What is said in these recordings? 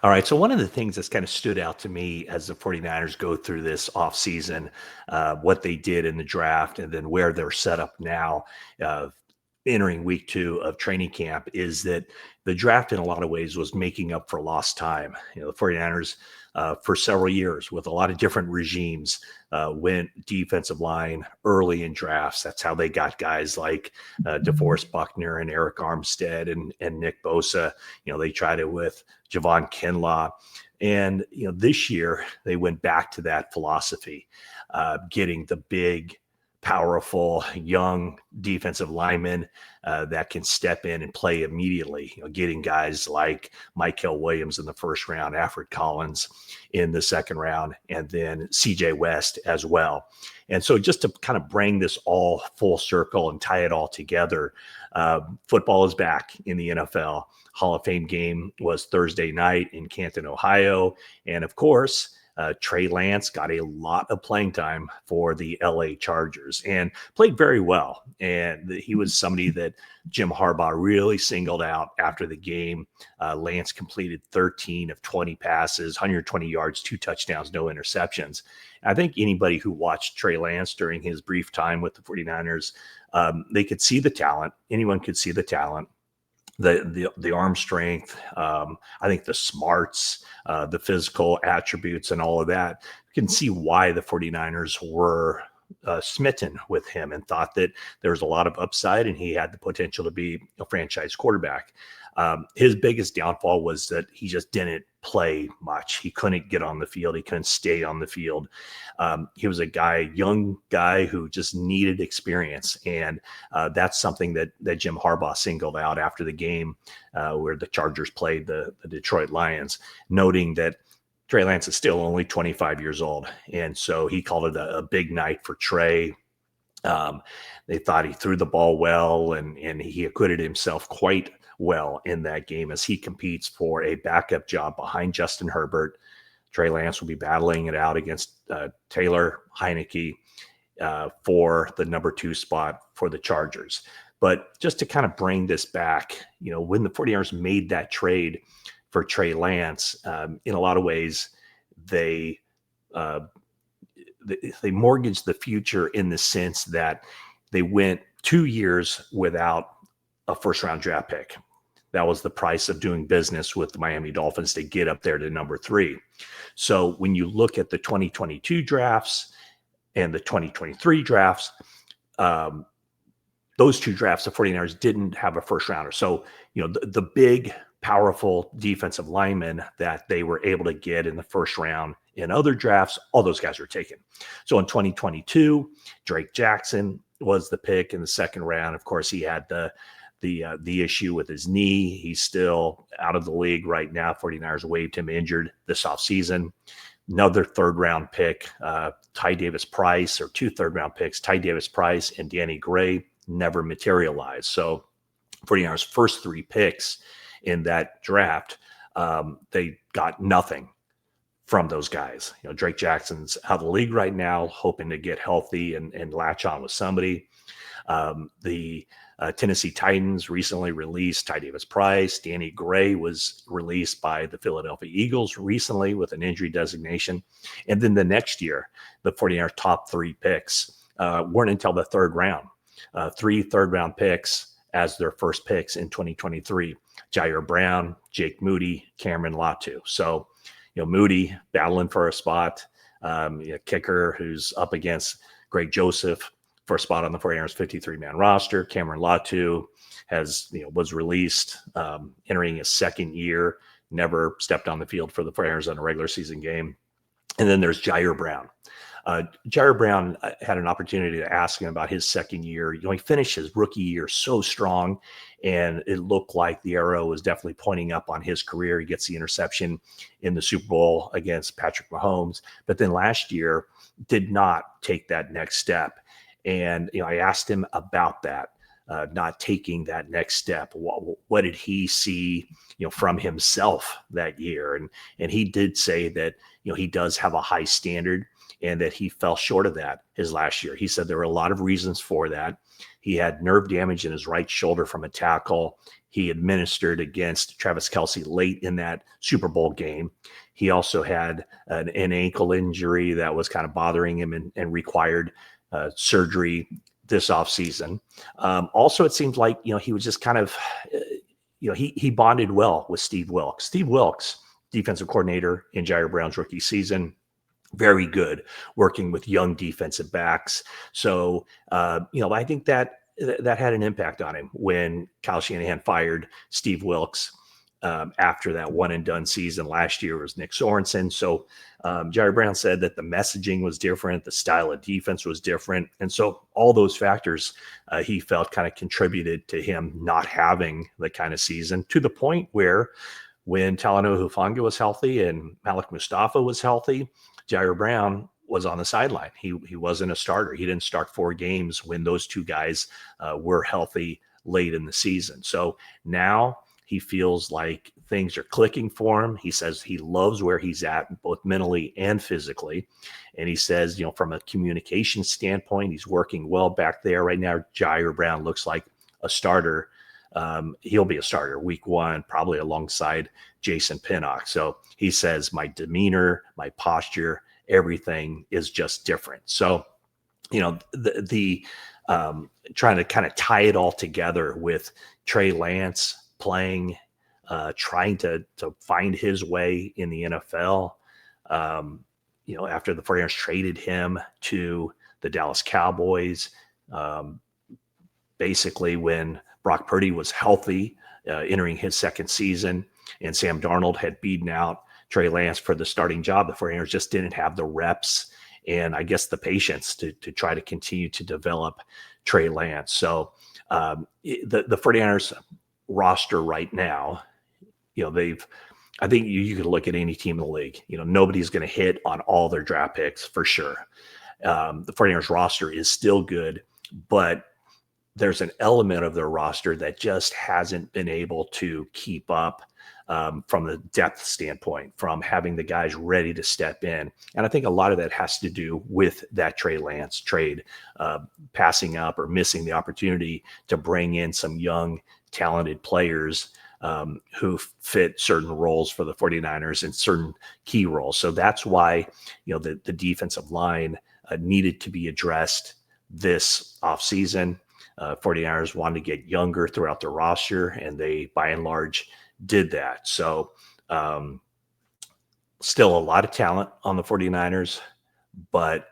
All right. So one of the things that's kind of stood out to me as the 49ers go through this offseason, what they did in the draft and then where they're set up now, uh, entering week 2 of training camp, is that the draft in a lot of ways was making up for lost time. The 49ers, for several years with a lot of different regimes, went defensive line early in drafts. That's how they got guys like DeForest Buckner and Eric Armstead and Nick Bosa. They tried it with Javon Kinlaw. And this year they went back to that philosophy, getting the big, powerful, young defensive linemen that can step in and play immediately. Getting guys like Michael Williams in the first round, Alfred Collins in the second round, and then C.J. West as well. And so, just to kind of bring this all full circle and tie it all together, football is back in the NFL. Hall of Fame game was Thursday night in Canton, Ohio. And of course, Trey Lance got a lot of playing time for the LA Chargers and played very well. And he was somebody that Jim Harbaugh really singled out after the game. Lance completed 13 of 20 passes, 120 yards, 2 touchdowns, no interceptions. I think anybody who watched Trey Lance during his brief time with the 49ers, they could see the talent. Anyone could see the talent. The arm strength, I think the smarts, the physical attributes and all of that. You can see why the 49ers were smitten with him and thought that there was a lot of upside and he had the potential to be a franchise quarterback. His biggest downfall was that he just didn't play much. He couldn't get on the field. He couldn't stay on the field. He was a young guy who just needed experience. And that's something that Jim Harbaugh singled out after the game where the Chargers played the Detroit Lions, noting that Trey Lance is still only 25 years old. And so he called it a big night for Trey. They thought he threw the ball well and he acquitted himself quite well in that game as he competes for a backup job behind Justin Herbert. Trey Lance will be battling it out against Taylor Heineke for the number 2 spot for the Chargers. But just to kind of bring this back, when the 49ers made that trade for Trey Lance, in a lot of ways, they mortgaged the future in the sense that they went 2 years without a first-round draft pick. That was the price of doing business with the Miami Dolphins to get up there to number 3. So when you look at the 2022 drafts and the 2023 drafts, those 2 drafts, the 49ers didn't have a first rounder. So, the big, powerful defensive linemen that they were able to get in the first round in other drafts, all those guys were taken. So in 2022, Drake Jackson was the pick in the second round. Of course, he had the issue with his knee. He's still out of the league right now. 49ers waived him injured this offseason. Another third-round pick, Ty Davis-Price, or 2 third-round picks, Ty Davis-Price and Danny Gray, never materialized. So 49ers' first 3 picks in that draft, they got nothing from those guys. Drake Jackson's out of the league right now, hoping to get healthy and latch on with somebody. The Tennessee Titans recently released Ty Davis-Price. Danny Gray was released by the Philadelphia Eagles recently with an injury designation. And then the next year, the 49ers top 3 picks weren't until the third round. 3 third-round picks as their first picks in 2023. Ji'Ayir Brown, Jake Moody, Cameron Latu. So, Moody battling for a spot, kicker who's up against Greg Joseph for a spot on the 49ers 53-man roster. Cameron Latu was released, entering his second year, never stepped on the field for the 49ers in a regular season game. And then there's Ji'Ayir Brown. Ji'Ayir Brown had an opportunity to ask him about his second year. He finished his rookie year so strong, and it looked like the arrow was definitely pointing up on his career. He gets the interception in the Super Bowl against Patrick Mahomes, but then last year did not take that next step. And I asked him about that, not taking that next step. What did he see, from himself that year? And he did say that he does have a high standard, and that he fell short of that his last year. He said there were a lot of reasons for that. He had nerve damage in his right shoulder from a tackle he administered against Travis Kelce late in that Super Bowl game. He also had an ankle injury that was kind of bothering him and required surgery this offseason. Also, it seems like, he was just kind of, he bonded well with Steve Wilks. Steve Wilks, defensive coordinator in Ji'Ayir Brown's rookie season, very good working with young defensive backs. So, I think that had an impact on him when Kyle Shanahan fired Steve Wilks after that one and done season. Last year was Nick Sorensen. So Ji'Ayir Brown said that the messaging was different, the style of defense was different. And so all those factors he felt kind of contributed to him not having the kind of season, to the point where when Talanoa Hufanga was healthy and Malik Mustafa was healthy, Ji'Ayir Brown was on the sideline. He wasn't a starter. He didn't start 4 games when those two guys were healthy late in the season. So now he feels like things are clicking for him. He says he loves where he's at, both mentally and physically. And he says, from a communication standpoint, he's working well back there. Right now, Ji'Ayir Brown looks like a starter. He'll be a starter week 1, probably alongside Jason Pinnock. So he says, my demeanor, my posture, everything is just different. So, the trying to kind of tie it all together with Trey Lance playing, trying to find his way in the NFL. After the 49ers traded him to the Dallas Cowboys, basically when Brock Purdy was healthy, entering his second season, and Sam Darnold had beaten out Trey Lance for the starting job, the 49ers just didn't have the reps and I guess the patience to try to continue to develop Trey Lance. So the 49ers roster right now, I think you could look at any team in the league. Nobody's going to hit on all their draft picks for sure. The 49ers roster is still good, but there's an element of their roster that just hasn't been able to keep up from the depth standpoint, from having the guys ready to step in. And I think a lot of that has to do with that Trey Lance trade, passing up or missing the opportunity to bring in some young, talented players who fit certain roles for the 49ers and certain key roles. So that's why, the defensive line needed to be addressed this offseason. 49ers wanted to get younger throughout the roster, and they, by and large, did that. So still a lot of talent on the 49ers, but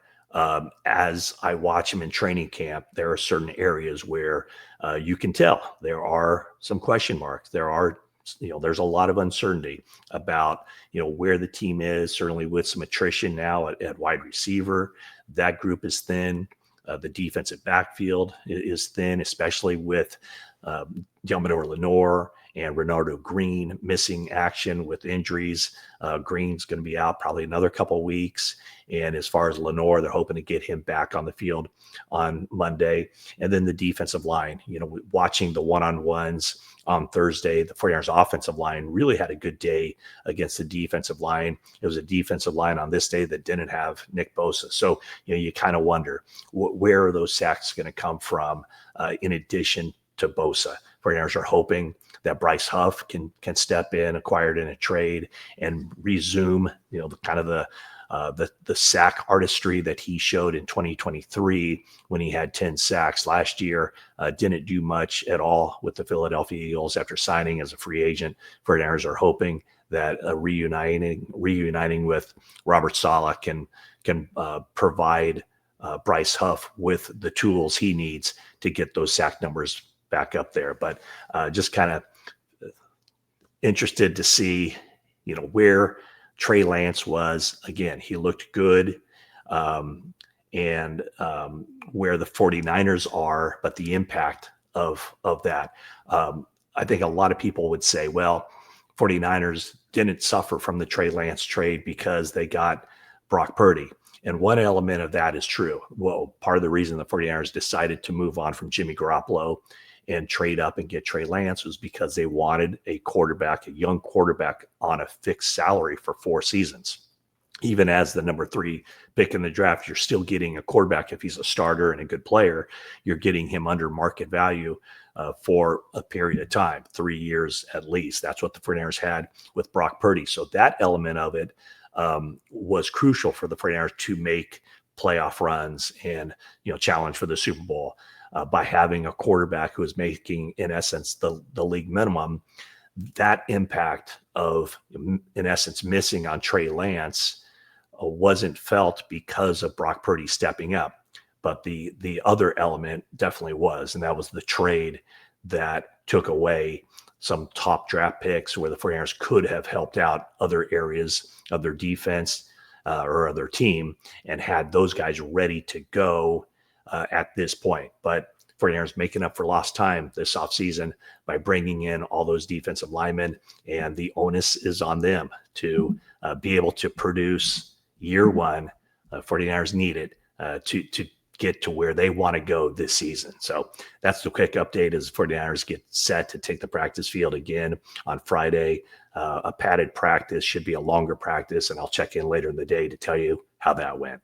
as I watch them in training camp, there are certain areas where you can tell there are some question marks. There's a lot of uncertainty about, where the team is, certainly with some attrition now at wide receiver. That group is thin. The defensive backfield is thin, especially with Deommodore Lenoir and Renardo Green missing action with injuries. Green's going to be out probably another couple of weeks. And as far as Lenoir, they're hoping to get him back on the field on Monday. And then the defensive line, watching the one-on-ones on Thursday, the 49ers offensive line really had a good day against the defensive line. It was a defensive line on this day that didn't have Nick Bosa. So, you kind of wonder where are those sacks going to come from in addition to Bosa. 49ers are hoping that Bryce Huff can step in, acquired in a trade, and resume, the sack artistry that he showed in 2023 when he had 10 sacks last year. Didn't do much at all with the Philadelphia Eagles after signing as a free agent. 49ers are hoping that reuniting with Robert Saleh can provide Bryce Huff with the tools he needs to get those sack numbers back up there. But just kind of interested to see, where Trey Lance was. Again, he looked good, and where the 49ers are, but the impact of that. I think a lot of people would say, well, 49ers didn't suffer from the Trey Lance trade because they got Brock Purdy. And one element of that is true. Well, part of the reason the 49ers decided to move on from Jimmy Garoppolo and trade up and get Trey Lance was because they wanted a young quarterback on a fixed salary for 4 seasons. even as the number 3 pick in the draft, you're still getting a quarterback. If he's a starter and a good player, you're getting him under market value for a period of time, 3 years at least. That's what the 49ers had with Brock Purdy. So that element of it was crucial for the 49ers to make playoff runs and challenge for the Super Bowl by having a quarterback who is making, in essence, the league minimum. That impact of, in essence, missing on Trey Lance wasn't felt because of Brock Purdy stepping up. But the other element definitely was, and that was the trade that took away some top draft picks where the 49ers could have helped out other areas of their defense or other team and had those guys ready to go at this point. But 49ers making up for lost time this offseason by bringing in all those defensive linemen, and the onus is on them to be able to produce year one. 49ers need it to get to where they want to go this season. So that's the quick update as 49ers get set to take the practice field again on Friday. A padded practice, should be a longer practice, and I'll check in later in the day to tell you how that went.